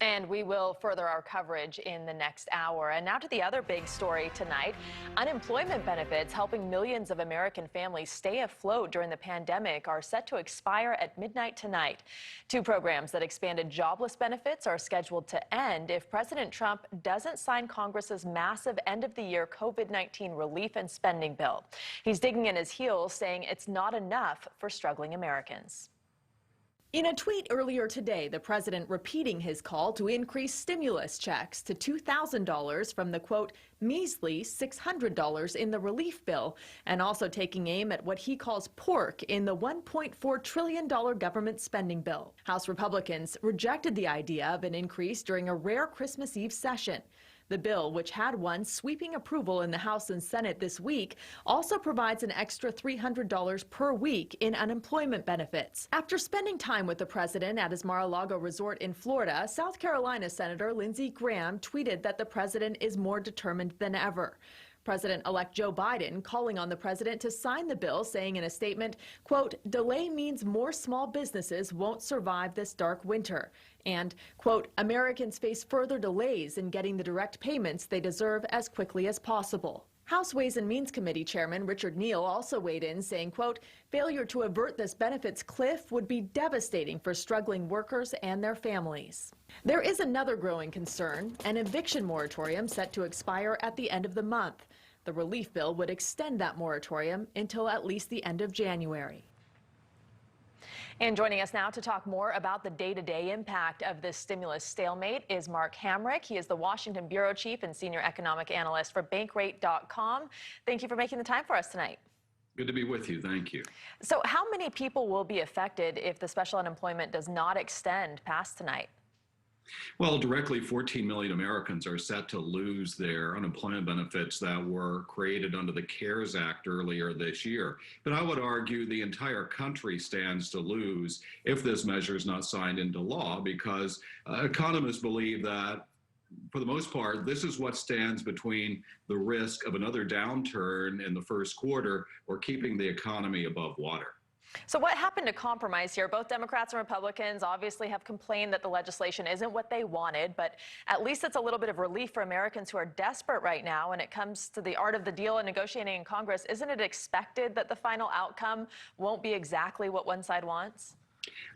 And we will further our coverage in the next hour. And now to the other big story tonight. Unemployment benefits helping millions of American families stay afloat during the pandemic are set to expire at midnight tonight. Two programs that expanded jobless benefits are scheduled to end if President Trump doesn't sign Congress's massive end-of-the-year COVID-19 relief and spending bill. He's digging in his heels, saying it's not enough for struggling Americans. In a tweet earlier today, the president repeating his call to increase stimulus checks to $2,000 from the, quote, measly $600 in the relief bill, and also taking aim at what he calls pork in the $1.4 trillion government spending bill. House Republicans rejected the idea of an increase during a rare Christmas Eve session. The bill, which had won sweeping approval in the House and Senate this week, also provides an extra $300 per week in unemployment benefits. After spending time with the president at his Mar-a-Lago resort in Florida, South Carolina Senator Lindsey Graham tweeted that the president is more determined than ever. President-elect Joe Biden calling on the president to sign the bill, saying in a statement, quote, delay means more small businesses won't survive this dark winter. And, quote, Americans face further delays in getting the direct payments they deserve as quickly as possible. House Ways and Means Committee Chairman Richard Neal also weighed in, saying, quote, failure to avert this benefits cliff would be devastating for struggling workers and their families. There is another growing concern, an eviction moratorium set to expire at the end of the month. The relief bill would extend that moratorium until at least the end of January. And joining us now to talk more about the day-to-day impact of this stimulus stalemate is Mark Hamrick. He is the Washington Bureau Chief and Senior Economic Analyst for Bankrate.com. Thank you for making the time for us tonight. Good to be with you. Thank you. So how many people will be affected if the special unemployment does not extend past tonight? Well, directly 14 million Americans are set to lose their unemployment benefits that were created under the CARES Act earlier this year. But I would argue the entire country stands to lose if this measure is not signed into law, because economists believe that, for the most part, this is what stands between the risk of another downturn in the first quarter or keeping the economy above water. So what happened to compromise here? Both Democrats and Republicans obviously have complained that the legislation isn't what they wanted, but at least it's a little bit of relief for Americans who are desperate right now. When it comes to the art of the deal and negotiating in Congress, isn't it expected that the final outcome won't be exactly what one side wants?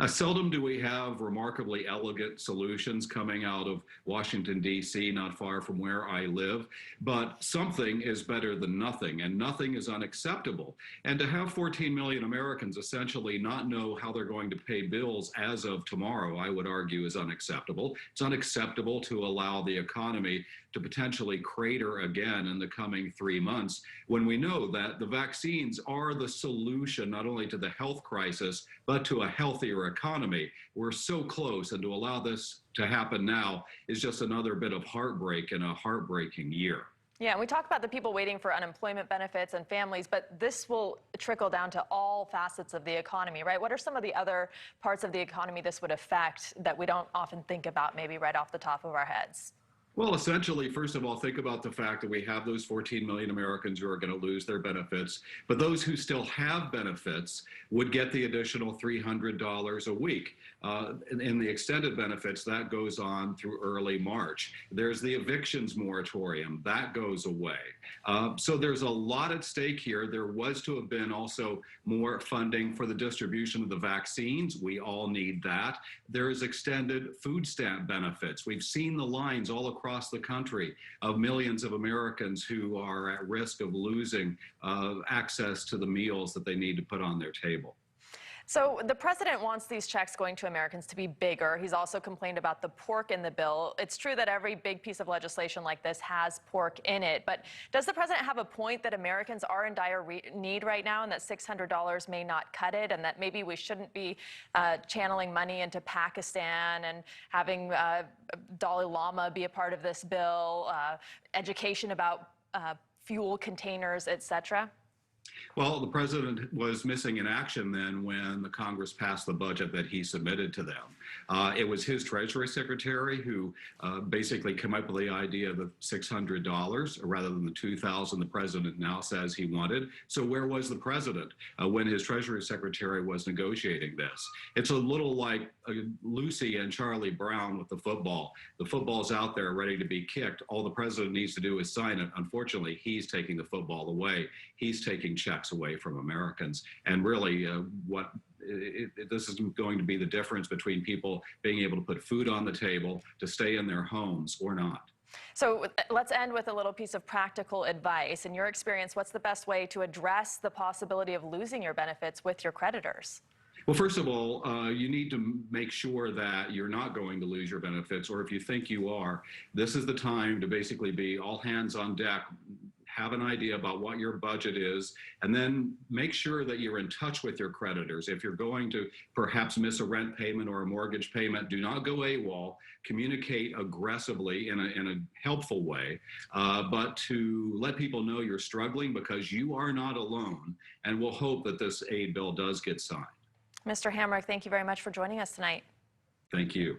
Seldom do we have remarkably elegant solutions coming out of Washington, D.C., not far from where I live, but something is better than nothing, and nothing is unacceptable. And to have 14 million Americans essentially not know how they're going to pay bills as of tomorrow, I would argue, is unacceptable. It's unacceptable to allow the economy to potentially crater again in the coming 3 months when we know that the vaccines are the solution not only to the health crisis, but to a healthier economy. We're so close, and to allow this to happen now is just another bit of heartbreak in a heartbreaking year. Yeah, and we talk about the people waiting for unemployment benefits and families, but this will trickle down to all facets of the economy, right? What are some of the other parts of the economy this would affect that we don't often think about maybe right off the top of our heads? Well, essentially, first of all, think about the fact that we have those 14 million Americans who are going to lose their benefits, but those who still have benefits would get the additional $300 a week. In the extended benefits, that goes on through early March. There's the evictions moratorium, that goes away. So there's a lot at stake here. There was to have been also more funding for the distribution of the vaccines. We all need that. There is extended food stamp benefits. We've seen the lines all across the country of millions of Americans who are at risk of losing access to the meals that they need to put on their table. So the president wants these checks going to Americans to be bigger. He's also complained about the pork in the bill. It's true that every big piece of legislation like this has pork in it, but does the president have a point that Americans are in dire need right now and that $600 may not cut it, and that maybe we shouldn't be channeling money into Pakistan and having Dalai Lama be a part of this bill, education about fuel containers, etc.? Well, the president was missing in action then when the Congress passed the budget that he submitted to them. It was his Treasury Secretary who basically came up with the idea of the $600 rather than the $2,000 the president now says he wanted. So where was the president when his Treasury Secretary was negotiating this? It's a little like Lucy and Charlie Brown with the football. The football's out there ready to be kicked. All the president needs to do is sign it. Unfortunately, he's taking the football away. He's taking checks away from Americans. And really, this is going to be the difference between people being able to put food on the table, to stay in their homes or not. So let's end with a little piece of practical advice. In your experience, what's the best way to address the possibility of losing your benefits with your creditors? Well, first of all, you need to make sure that you're not going to lose your benefits, or if you think you are, this is the time to basically be all hands on deck, have an idea about what your budget is, and then make sure that you're in touch with your creditors. If you're going to perhaps miss a rent payment or a mortgage payment, do not go AWOL. Communicate aggressively in a helpful way, but to let people know you're struggling, because you are not alone, and we'll hope that this aid bill does get signed. Mr. Hamrick, thank you very much for joining us tonight. Thank you.